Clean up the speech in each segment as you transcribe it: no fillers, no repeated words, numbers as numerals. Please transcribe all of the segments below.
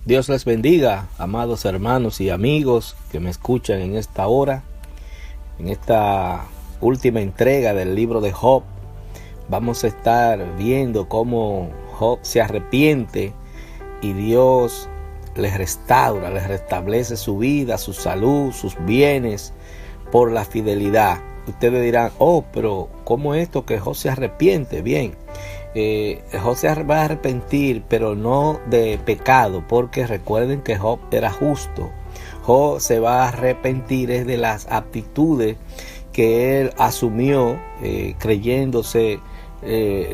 Dios les bendiga, amados hermanos y amigos que me escuchan en esta hora, en esta última entrega del libro de Job. Vamos a estar viendo cómo Job se arrepiente y Dios les restaura, les restablece su vida, su salud, sus bienes por la fidelidad. Ustedes dirán, pero ¿cómo es esto que Job se arrepiente? Bien, Job se va a arrepentir, pero no de pecado, porque recuerden que Job era justo. Job se va a arrepentir es de las aptitudes que él asumió, creyéndose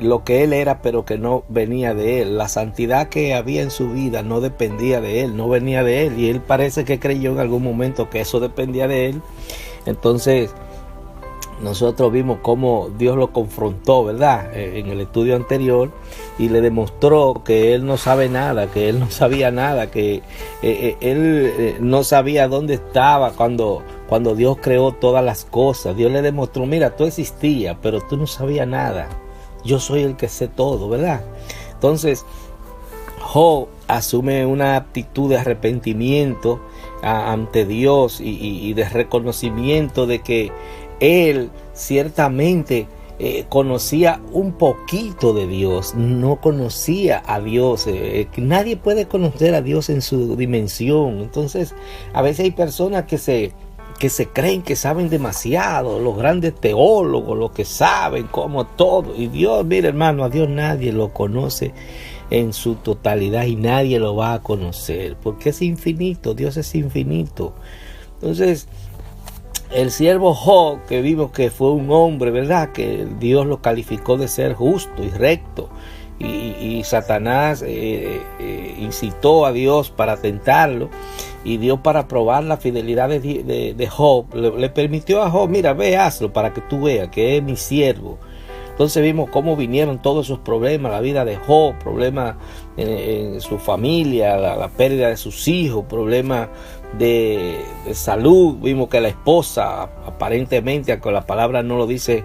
lo que él era, pero que no venía de él. La santidad que había en su vida no dependía de él, no venía de él, y él parece que creyó en algún momento que eso dependía de él. Entonces nosotros vimos cómo Dios lo confrontó, ¿verdad? En el estudio anterior, y le demostró que él no sabe nada, que él no sabía nada, que él no sabía dónde estaba cuando Dios creó todas las cosas. Dios le demostró, mira, tú existías, pero tú no sabías nada. Yo soy el que sé todo, ¿verdad? Entonces, Job asume una actitud de arrepentimiento ante Dios y de reconocimiento de que él ciertamente conocía un poquito de Dios, no conocía a Dios. Nadie puede conocer a Dios en su dimensión. Entonces, a veces hay personas que se creen que saben demasiado, los grandes teólogos, los que saben como todo. Y Dios, mire hermano, a Dios nadie lo conoce en su totalidad y nadie lo va a conocer, porque es infinito, Dios es infinito. Entonces, el siervo Job, que vimos que fue un hombre, ¿verdad?, que Dios lo calificó de ser justo y recto, y Satanás incitó a Dios para tentarlo, y Dios, para probar la fidelidad de Job, le permitió a Job, mira, ve, hazlo para que tú veas que es mi siervo. Entonces vimos cómo vinieron todos esos problemas, la vida de Job, problemas en su familia, la pérdida de sus hijos, problemas de salud. Vimos que la esposa, aparentemente, aunque la palabra no lo dice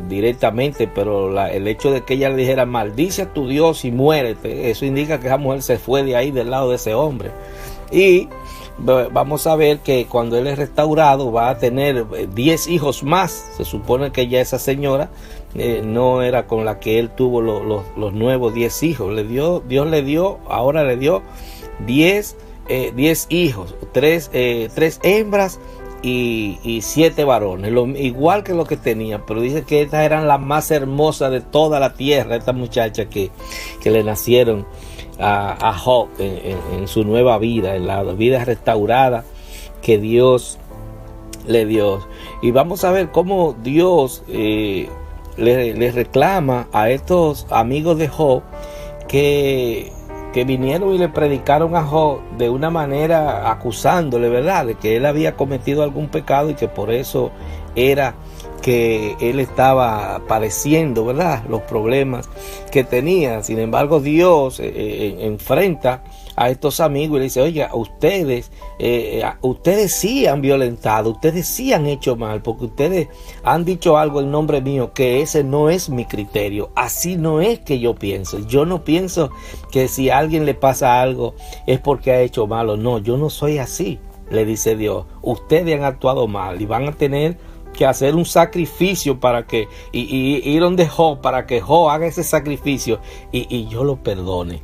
directamente, pero el hecho de que ella le dijera, maldice a tu Dios y muérete, eso indica que esa mujer se fue de ahí, del lado de ese hombre. Y vamos a ver que cuando él es restaurado va a tener 10 hijos más. Se supone que ya esa señora no era con la que él tuvo los nuevos 10 hijos. Dios le dio 10 hijos, 3 hembras y 7 varones, igual que lo que tenía, pero dice que estas eran las más hermosas de toda la tierra, estas muchachas que le nacieron a Job en su nueva vida, en la vida restaurada que Dios le dio. Y vamos a ver cómo Dios le reclama a estos amigos de Job que vinieron y le predicaron a Job de una manera acusándole, ¿verdad?, de que él había cometido algún pecado y que por eso era que él estaba padeciendo, ¿verdad?, los problemas que tenía. Sin embargo, Dios enfrenta a estos amigos y le dice, oye, ustedes sí han violentado, ustedes sí han hecho mal, porque ustedes han dicho algo en nombre mío, que ese no es mi criterio, así no es que yo pienso. Yo no pienso que si a alguien le pasa algo es porque ha hecho mal o no, yo no soy así, le dice Dios. Ustedes han actuado mal y van a tener que hacer un sacrificio para que, y ir donde Job, para que Job haga ese sacrificio y yo lo perdone.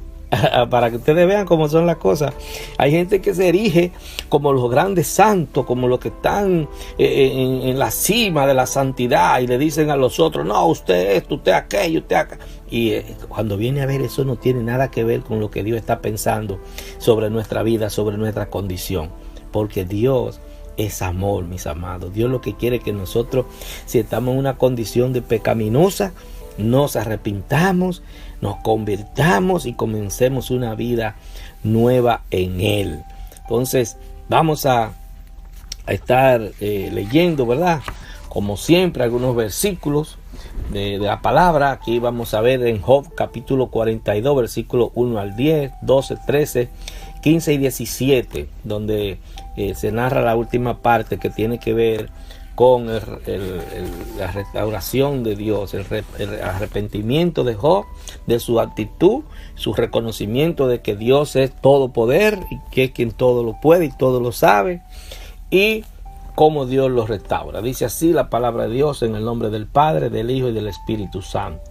Para que ustedes vean cómo son las cosas. Hay gente que se erige como los grandes santos, como los que están en la cima de la santidad, y le dicen a los otros, no, usted esto, usted aquello, usted acá. Y cuando viene a ver, eso no tiene nada que ver con lo que Dios está pensando sobre nuestra vida, sobre nuestra condición, porque Dios es amor, mis amados. Dios lo que quiere es que nosotros, si estamos en una condición de pecaminosa, nos arrepintamos, nos convirtamos y comencemos una vida nueva en Él. Entonces vamos a estar leyendo, ¿verdad?, como siempre, algunos versículos de la palabra. Aquí vamos a ver en Job capítulo 42, versículos 1 al 10, 12, 13, 15 y 17, donde se narra la última parte que tiene que ver con la restauración de Dios, el arrepentimiento de Job, de su actitud, su reconocimiento de que Dios es todo poder y que es quien todo lo puede y todo lo sabe, y cómo Dios lo restaura. Dice así la palabra de Dios, en el nombre del Padre, del Hijo y del Espíritu Santo.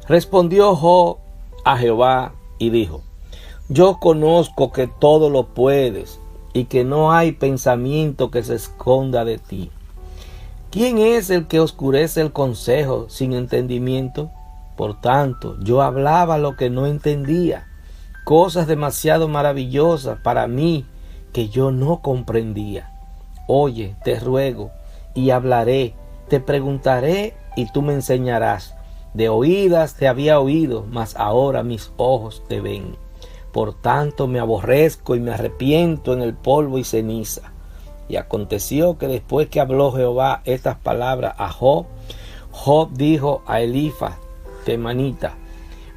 Respondió Job a Jehová y dijo: yo conozco que todo lo puedes y que no hay pensamiento que se esconda de ti. ¿Quién es el que oscurece el consejo sin entendimiento? Por tanto, yo hablaba lo que no entendía, cosas demasiado maravillosas para mí que yo no comprendía. Oye, te ruego, y hablaré, te preguntaré, y tú me enseñarás. De oídas te había oído, mas ahora mis ojos te ven. Por tanto me aborrezco y me arrepiento en el polvo y ceniza. Y aconteció que después que habló Jehová estas palabras a Job, Job dijo a Elifaz temanita: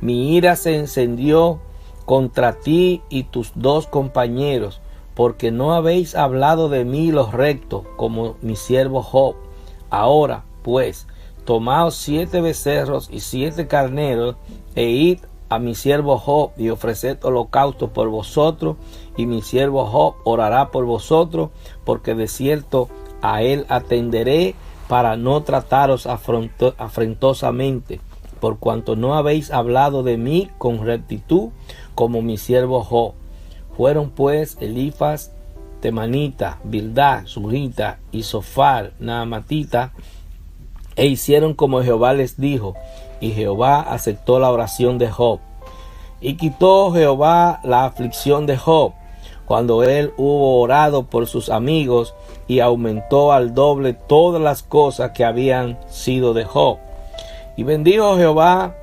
mi ira se encendió contra ti y tus dos compañeros, porque no habéis hablado de mí los rectos, como mi siervo Job. Ahora, pues, tomaos 7 becerros y 7 carneros, e id a mi siervo Job y ofreced holocausto por vosotros, y mi siervo Job orará por vosotros, porque de cierto a él atenderé, para no trataros afrentosamente, por cuanto no habéis hablado de mí con rectitud, como mi siervo Job. Fueron pues Elifaz temanita, Bildad sujita y Sofar naamatita, e hicieron como Jehová les dijo, y Jehová aceptó la oración de Job. Y quitó Jehová la aflicción de Job, cuando él hubo orado por sus amigos, y aumentó al doble todas las cosas que habían sido de Job. Y bendijo Jehová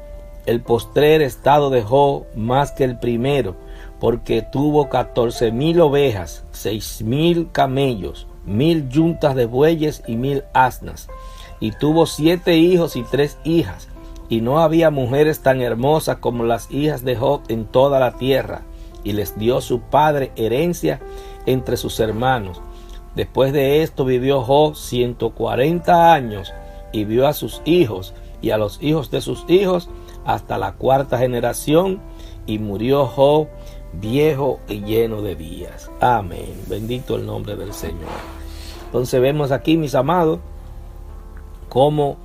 el postrer estado de Job más que el primero, porque tuvo 14,000 ovejas, 6,000 camellos, 1,000 yuntas de bueyes y 1,000 asnas. Y tuvo 7 hijos y 3 hijas. Y no había mujeres tan hermosas como las hijas de Job en toda la tierra. Y les dio su padre herencia entre sus hermanos. Después de esto vivió Job 140 años, y vio a sus hijos y a los hijos de sus hijos hasta la 4ª generación, y murió Job viejo y lleno de días. Amén. Bendito el nombre del Señor. Entonces vemos aquí, mis amados, cómo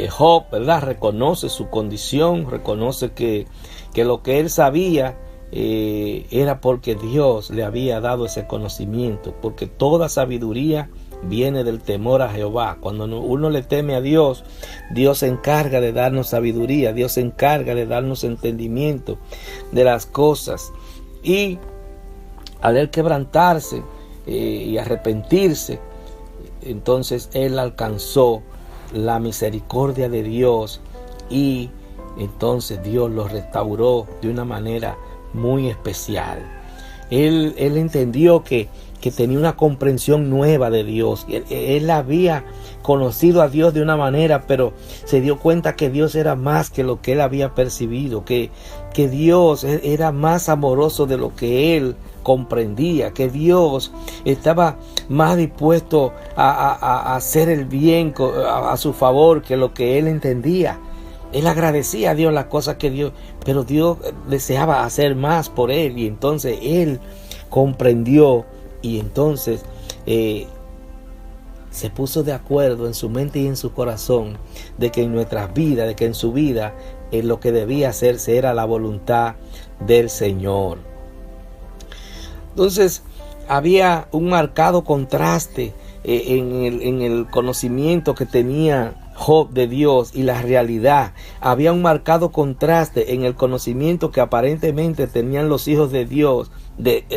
Job, ¿verdad?, reconoce su condición, reconoce que lo que él sabía era porque Dios le había dado ese conocimiento, porque toda sabiduría viene del temor a Jehová. Cuando uno le teme a Dios, Dios se encarga de darnos sabiduría, Dios se encarga de darnos entendimiento de las cosas. Y al él quebrantarse y arrepentirse, entonces él alcanzó la misericordia de Dios, y entonces Dios lo restauró de una manera muy especial. Él entendió que tenía una comprensión nueva de Dios. Él había conocido a Dios de una manera, pero se dio cuenta que Dios era más que lo que él había percibido, que Dios era más amoroso de lo que él comprendía, que Dios estaba más dispuesto a hacer el bien a su favor que lo que él entendía. Él agradecía a Dios las cosas que Dios, pero Dios deseaba hacer más por él, y entonces él comprendió, y entonces se puso de acuerdo en su mente y en su corazón de que en nuestras vidas, de que en su vida lo que debía hacerse era la voluntad del Señor. Entonces había un marcado contraste en el conocimiento que tenía Job de Dios y la realidad. Había un marcado contraste en el conocimiento que aparentemente tenían los hijos de Dios,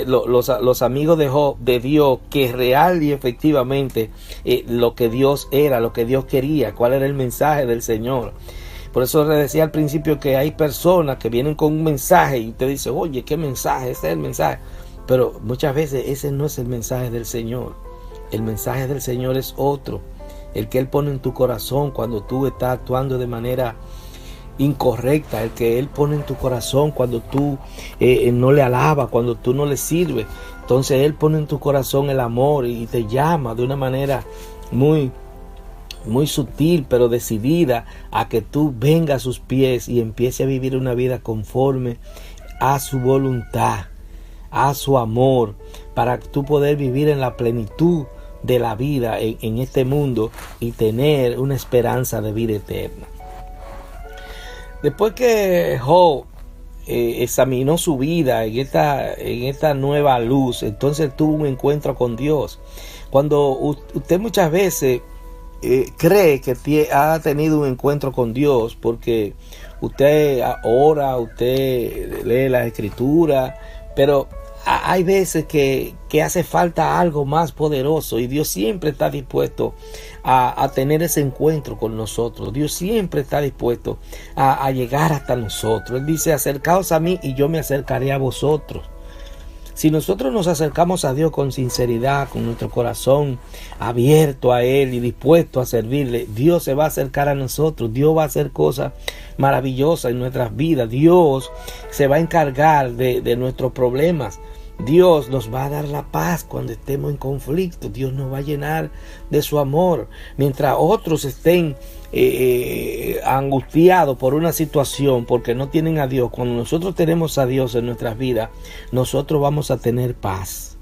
los amigos de Job, de Dios, que real y efectivamente lo que Dios era, lo que Dios quería, cuál era el mensaje del Señor. Por eso le decía al principio que hay personas que vienen con un mensaje y usted dice, oye, ¿qué mensaje? Ese es el mensaje. Pero muchas veces ese no es el mensaje del Señor. El mensaje del Señor es otro, el que Él pone en tu corazón cuando tú estás actuando de manera incorrecta, el que Él pone en tu corazón cuando tú no le alabas, cuando tú no le sirves. Entonces Él pone en tu corazón el amor y te llama de una manera muy sutil pero decidida a que tú vengas a sus pies y empieces a vivir una vida conforme a su voluntad, a su amor, para tú poder vivir en la plenitud de la vida en este mundo y tener una esperanza de vida eterna. Después que Job examinó su vida en esta nueva luz, entonces tuvo un encuentro con Dios. Cuando usted muchas veces cree que ha tenido un encuentro con Dios porque usted ora, usted lee la escritura, pero hay veces que hace falta algo más poderoso, y Dios siempre está dispuesto a tener ese encuentro con nosotros. Dios siempre está dispuesto a llegar hasta nosotros. Él dice: acercaos a mí y yo me acercaré a vosotros. Si nosotros nos acercamos a Dios con sinceridad, con nuestro corazón abierto a Él y dispuesto a servirle, Dios se va a acercar a nosotros. Dios va a hacer cosas maravillosas en nuestras vidas. Dios se va a encargar de nuestros problemas. Dios nos va a dar la paz cuando estemos en conflicto. Dios nos va a llenar de su amor. Mientras otros estén angustiados por una situación porque no tienen a Dios, cuando nosotros tenemos a Dios en nuestras vidas, nosotros vamos a tener paz.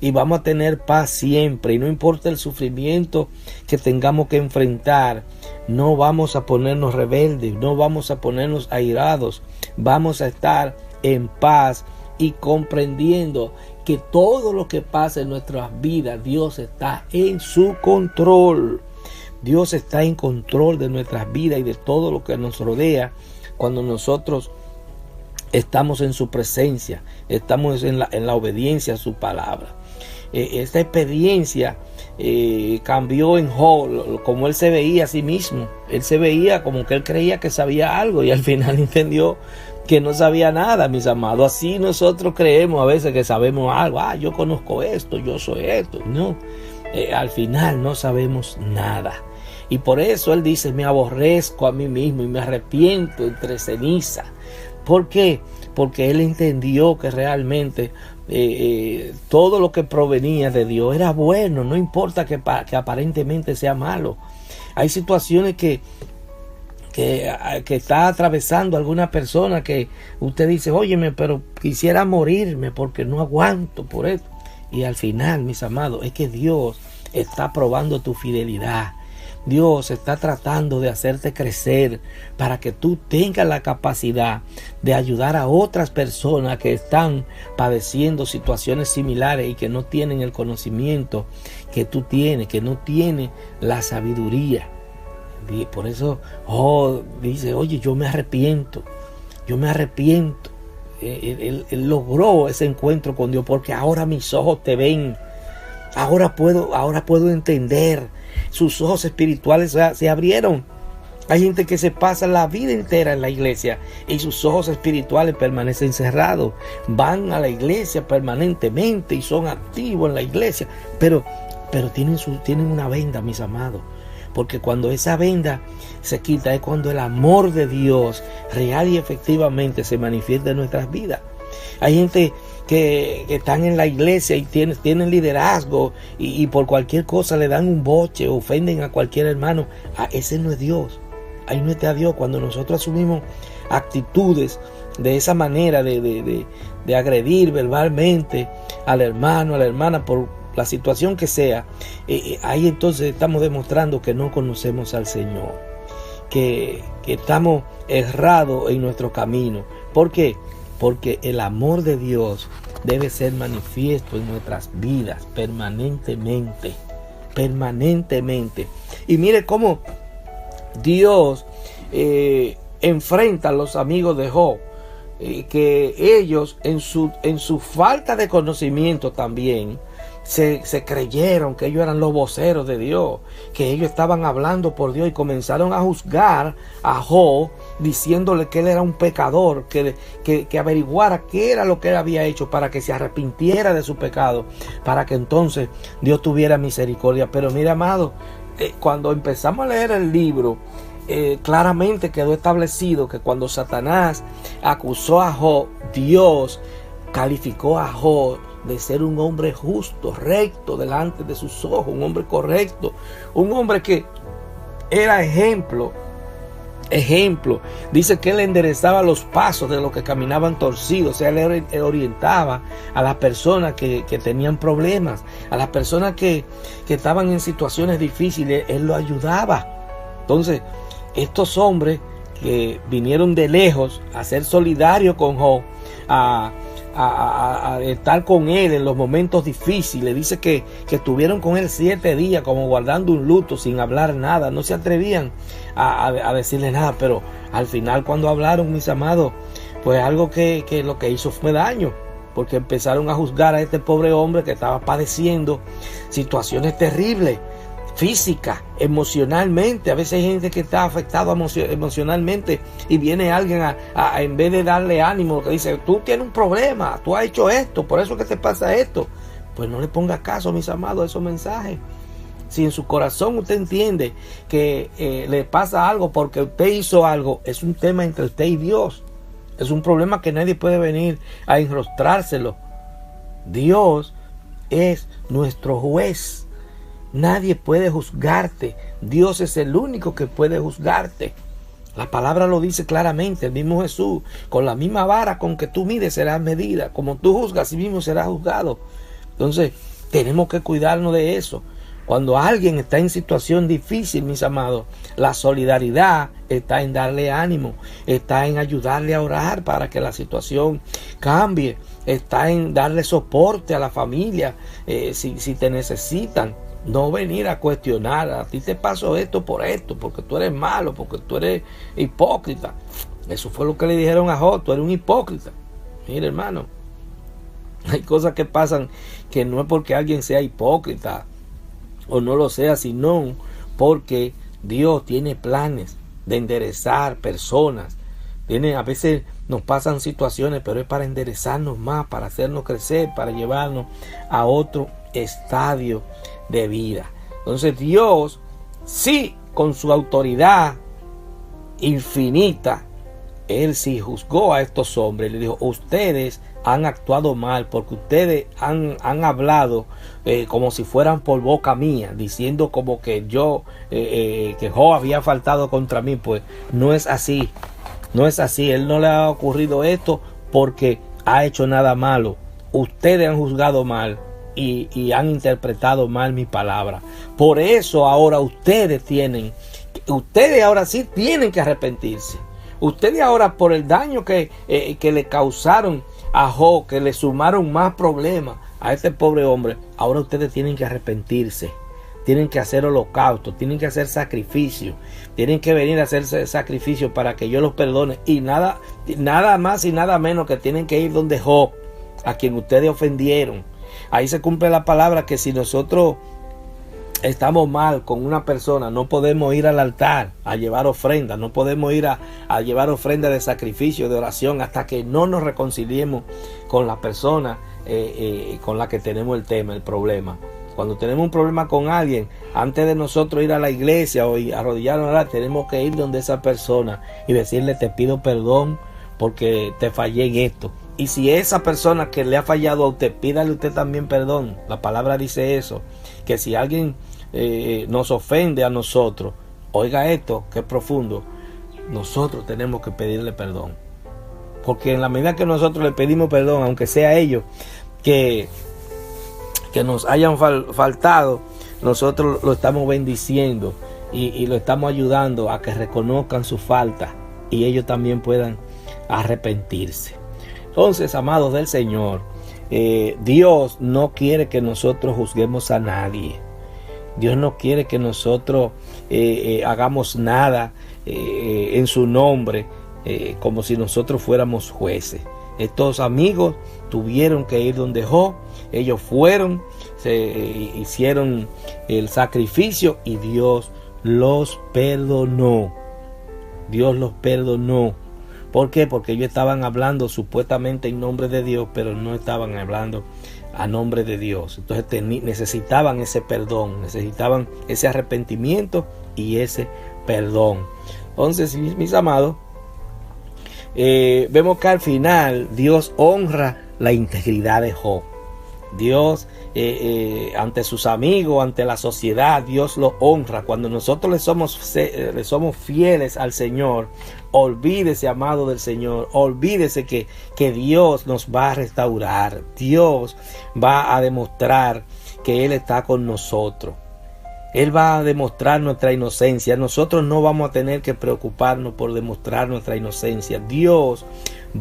Y vamos a tener paz siempre. Y no importa el sufrimiento que tengamos que enfrentar, no vamos a ponernos rebeldes, no vamos a ponernos airados. Vamos a estar en paz y comprendiendo que todo lo que pasa en nuestras vidas, Dios está en su control. Dios está en control de nuestras vidas y de todo lo que nos rodea cuando nosotros estamos en su presencia, estamos en la obediencia a su palabra. Esta experiencia cambió en Job, como él se veía a sí mismo. Él se veía como que él creía que sabía algo y al final entendió que no sabía nada, mis amados. Así nosotros creemos a veces que sabemos algo. Yo conozco esto, yo soy esto. No, al final no sabemos nada. Y por eso él dice: me aborrezco a mí mismo y me arrepiento entre ceniza. ¿Por qué? Porque él entendió que realmente todo lo que provenía de Dios era bueno. No importa que aparentemente sea malo. Hay situaciones que está atravesando alguna persona que usted dice: óyeme, pero quisiera morirme porque no aguanto por esto. Y al final, mis amados, es que Dios está probando tu fidelidad. Dios está tratando de hacerte crecer para que tú tengas la capacidad de ayudar a otras personas que están padeciendo situaciones similares y que no tienen el conocimiento que tú tienes, que no tienen la sabiduría. Y por eso dice: oye, yo me arrepiento. Él logró ese encuentro con Dios porque ahora mis ojos te ven. Ahora puedo entender. Sus ojos espirituales se abrieron. Hay gente que se pasa la vida entera en la iglesia y sus ojos espirituales permanecen cerrados. Van a la iglesia permanentemente y son activos en la iglesia, pero tienen una venda, mis amados. Porque cuando esa venda se quita es cuando el amor de Dios real y efectivamente se manifiesta en nuestras vidas. Hay gente que están en la iglesia y tienen liderazgo y por cualquier cosa le dan un boche, ofenden a cualquier hermano. Ese no es Dios. Ahí no está Dios. Cuando nosotros asumimos actitudes de esa manera de agredir verbalmente al hermano, a la hermana por la situación que sea, ahí entonces estamos demostrando que no conocemos al Señor, que estamos errados en nuestro camino. ¿Por qué? Porque el amor de Dios debe ser manifiesto en nuestras vidas permanentemente. Y mire cómo Dios enfrenta a los amigos de Job, que ellos en su falta de conocimiento también se creyeron que ellos eran los voceros de Dios, que ellos estaban hablando por Dios y comenzaron a juzgar a Job diciéndole que él era un pecador, que averiguara qué era lo que él había hecho para que se arrepintiera de su pecado, para que entonces Dios tuviera misericordia. Pero mira, amado, cuando empezamos a leer el libro claramente quedó establecido que cuando Satanás acusó a Job, Dios calificó a Job de ser un hombre justo, recto delante de sus ojos, un hombre correcto, un hombre que era ejemplo. Dice que él enderezaba los pasos de los que caminaban torcidos, o sea, él orientaba a las personas que tenían problemas, a las personas que estaban en situaciones difíciles, él lo ayudaba. Entonces, estos hombres que vinieron de lejos a ser solidarios con Job, a estar con él en los momentos difíciles, dice que estuvieron con él 7 días como guardando un luto sin hablar nada, no se atrevían a decirle nada, pero al final cuando hablaron, mis amados, pues algo que lo que hizo fue daño, porque empezaron a juzgar a este pobre hombre que estaba padeciendo situaciones terribles, física, emocionalmente. A veces hay gente que está afectada emocionalmente y viene alguien en vez de darle ánimo, que dice, tú tienes un problema, tú has hecho esto, por eso que te pasa esto. Pues no le ponga caso, mis amados, a esos mensajes. Si en su corazón usted entiende que le pasa algo porque usted hizo algo, es un tema entre usted y Dios. Es un problema que nadie puede venir a enrostrárselo. Dios es nuestro juez. Nadie puede juzgarte. Dios es el único que puede juzgarte. La palabra lo dice claramente, el mismo Jesús. Con la misma vara con que tú mides serás medida. Como tú juzgas, así mismo serás juzgado. Entonces, tenemos que cuidarnos de eso. Cuando alguien está en situación difícil, mis amados, la solidaridad está en darle ánimo, está en ayudarle a orar para que la situación cambie, está en darle soporte a la familia si te necesitan. No venir a cuestionar, a ti te pasó esto, porque tú eres malo, porque tú eres hipócrita. Eso fue lo que le dijeron a Job, tú eres un hipócrita. Mire, hermano, hay cosas que pasan que no es porque alguien sea hipócrita o no lo sea, sino porque Dios tiene planes de enderezar personas. A veces nos pasan situaciones, pero es para enderezarnos más, para hacernos crecer, para llevarnos a otro estadio de vida. Entonces Dios, sí, con su autoridad infinita, Él sí juzgó a estos hombres. Le dijo, ustedes han actuado mal porque ustedes han hablado como si fueran por boca mía, diciendo como que que Job había faltado contra mí. Pues no es así, no es así. Él no le ha ocurrido esto porque ha hecho nada malo. Ustedes han juzgado mal y han interpretado mal mi palabra. Por eso ahora ustedes ahora sí tienen que arrepentirse. Ustedes ahora, por el daño que le causaron a Job, que le sumaron más problemas a este pobre hombre, ahora ustedes tienen que arrepentirse. Tienen que hacer holocausto, tienen que hacer sacrificio, tienen que venir a hacer sacrificio para que yo los perdone. Y nada más y nada menos que tienen que ir donde Job, a quien ustedes ofendieron. Ahí se cumple la palabra que si nosotros estamos mal con una persona, no podemos ir al altar a llevar ofrenda, no podemos ir a llevar ofrenda de sacrificio, de oración, hasta que no nos reconciliemos con la persona con la que tenemos el tema, el problema. Cuando tenemos un problema con alguien, antes de nosotros ir a la iglesia o arrodillarnos a orar, tenemos que ir donde esa persona y decirle, te pido perdón porque te fallé en esto. Y si esa persona que le ha fallado a usted, pídale usted también perdón. La palabra dice eso, que si alguien nos ofende a nosotros, oiga esto, que es profundo, nosotros tenemos que pedirle perdón. Porque en la medida que nosotros le pedimos perdón, aunque sea ellos que nos hayan faltado, nosotros lo estamos bendiciendo y lo estamos ayudando a que reconozcan su falta y ellos también puedan arrepentirse. Entonces, amados del Señor, Dios no quiere que nosotros juzguemos a nadie. Dios no quiere que nosotros hagamos nada en su nombre como si nosotros fuéramos jueces. Estos amigos tuvieron que ir donde Job. Ellos fueron, hicieron el sacrificio y Dios los perdonó. Dios los perdonó. ¿Por qué? Porque ellos estaban hablando supuestamente en nombre de Dios, pero no estaban hablando a nombre de Dios. Entonces necesitaban ese perdón, necesitaban ese arrepentimiento y ese perdón. Entonces, mis amados, vemos que al final Dios honra la integridad de Job. Dios, ante sus amigos, ante la sociedad, Dios lo honra. Cuando nosotros le somos fieles al Señor, olvídese, amado del Señor, olvídese que Dios nos va a restaurar. Dios va a demostrar que Él está con nosotros. Él va a demostrar nuestra inocencia. Nosotros no vamos a tener que preocuparnos por demostrar nuestra inocencia. Dios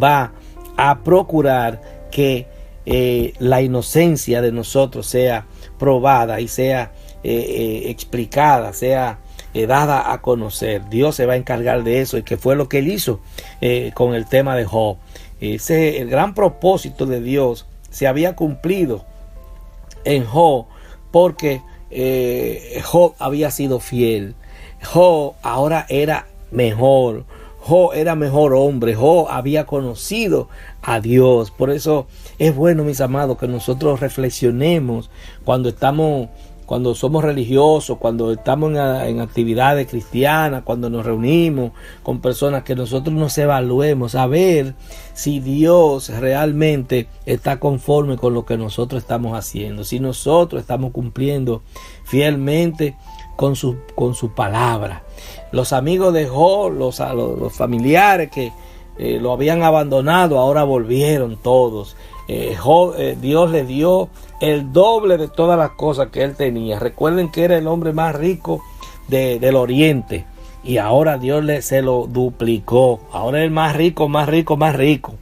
va a procurar que la inocencia de nosotros sea probada y sea explicada, sea dada a conocer. Dios se va a encargar de eso, y que fue lo que Él hizo con el tema de Job. El gran propósito de Dios se había cumplido en Job, porque Job había sido fiel. Job ahora era mejor. Job era mejor hombre. Job había conocido a Dios. Por eso es bueno, mis amados, que nosotros reflexionemos cuando somos religiosos, cuando estamos en actividades cristianas, cuando nos reunimos con personas, que nosotros nos evaluemos a ver si Dios realmente está conforme con lo que nosotros estamos haciendo, si nosotros estamos cumpliendo fielmente con su palabra. Los amigos de Job, los familiares que lo habían abandonado, ahora volvieron todos. Dios le dio el doble de todas las cosas que él tenía. Recuerden que era el hombre más rico del oriente, y ahora Dios se lo duplicó. Ahora es el más rico, más rico, más rico.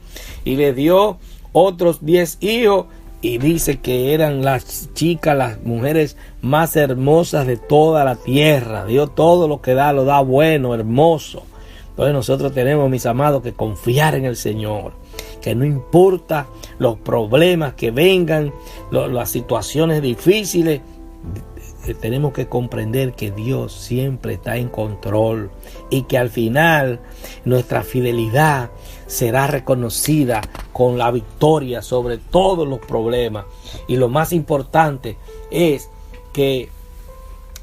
Y le dio otros 10 hijos, y dice que eran las chicas, las mujeres más hermosas de toda la tierra. Dios todo lo que da, lo da bueno, hermoso. Entonces nosotros tenemos, mis amados, que confiar en el Señor, que no importa los problemas que vengan, las situaciones difíciles, tenemos que comprender que Dios siempre está en control, y que al final nuestra fidelidad será reconocida con la victoria sobre todos los problemas. Y lo más importante es que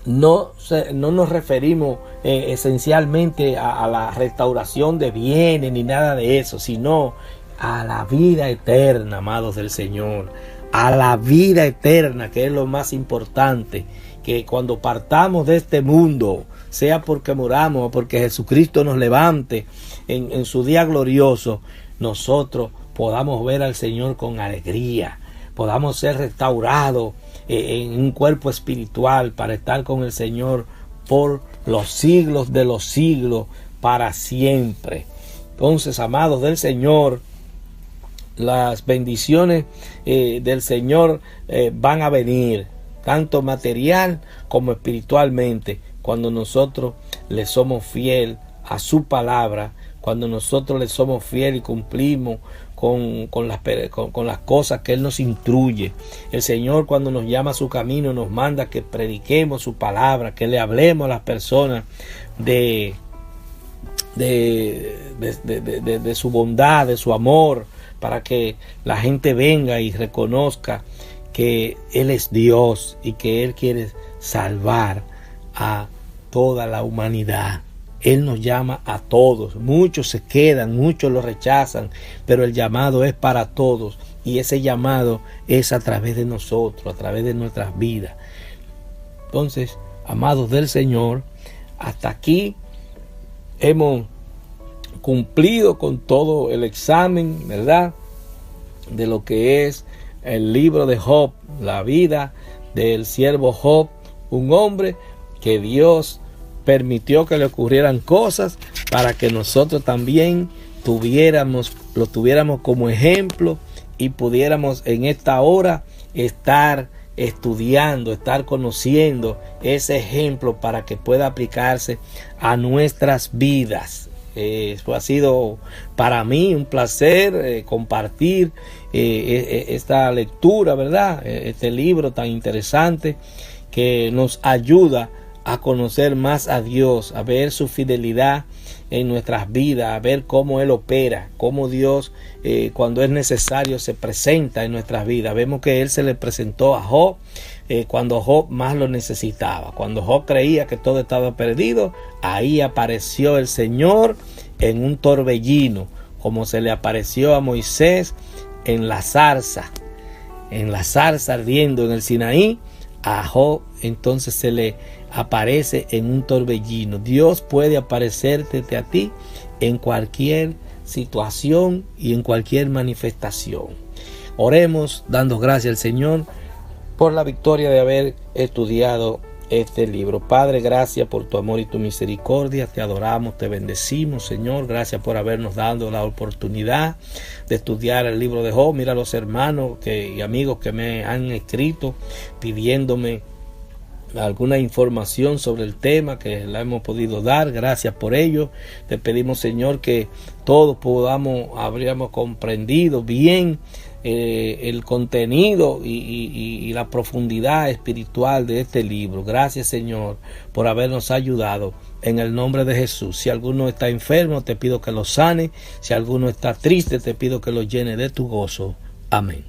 no nos referimos esencialmente a la restauración de bienes ni nada de eso, sino a la vida eterna, amados del Señor, a la vida eterna, que es lo más importante. Que cuando partamos de este mundo, sea porque moramos o porque Jesucristo nos levante en su día glorioso, nosotros podamos ver al Señor con alegría, podamos ser restaurados en un cuerpo espiritual para estar con el Señor por los siglos de los siglos, para siempre. Entonces, amados del Señor, las bendiciones del Señor van a venir, tanto material como espiritualmente, cuando nosotros le somos fiel a su palabra, cuando nosotros le somos fiel y cumplimos con las cosas que Él nos instruye. El Señor, cuando nos llama a su camino, nos manda que prediquemos su palabra, que le hablemos a las personas de su bondad, de su amor, para que la gente venga y reconozca que Él es Dios y que Él quiere salvar a toda la humanidad. Él nos llama a todos. Muchos se quedan, muchos lo rechazan, pero el llamado es para todos, y ese llamado es a través de nosotros, a través de nuestras vidas. Entonces, amados del Señor, hasta aquí hemos cumplido con todo el examen, ¿verdad?, de lo que es el libro de Job, la vida del siervo Job, un hombre que Dios permitió que le ocurrieran cosas para que nosotros también lo tuviéramos como ejemplo, y pudiéramos en esta hora estar estudiando, estar conociendo ese ejemplo para que pueda aplicarse a nuestras vidas. Ha sido para mí un placer compartir esta lectura, ¿verdad? Este libro tan interesante que nos ayuda a conocer más a Dios, a ver su fidelidad en nuestras vidas, a ver cómo Él opera, cómo Dios cuando es necesario se presenta en nuestras vidas. Vemos que Él se le presentó a Job cuando Job más lo necesitaba. Cuando Job creía que todo estaba perdido, ahí apareció el Señor en un torbellino, como se le apareció a Moisés en la zarza ardiendo en el Sinaí. A Job entonces se le aparece en un torbellino. Dios puede aparecerte a ti en cualquier situación y en cualquier manifestación. Oremos dando gracias al Señor por la victoria de haber estudiado este libro. Padre, gracias por tu amor y tu misericordia. Te adoramos, te bendecimos, Señor. Gracias por habernos dado la oportunidad de estudiar el libro de Job. Mira a los hermanos y amigos que me han escrito pidiéndome alguna información sobre el tema, que la hemos podido dar. Gracias por ello. Te pedimos, Señor, que todos habríamos comprendido bien el contenido y la profundidad espiritual de este libro. Gracias, Señor, por habernos ayudado. En el nombre de Jesús. Si alguno está enfermo, te pido que lo sane. Si alguno está triste, te pido que lo llene de tu gozo. Amén.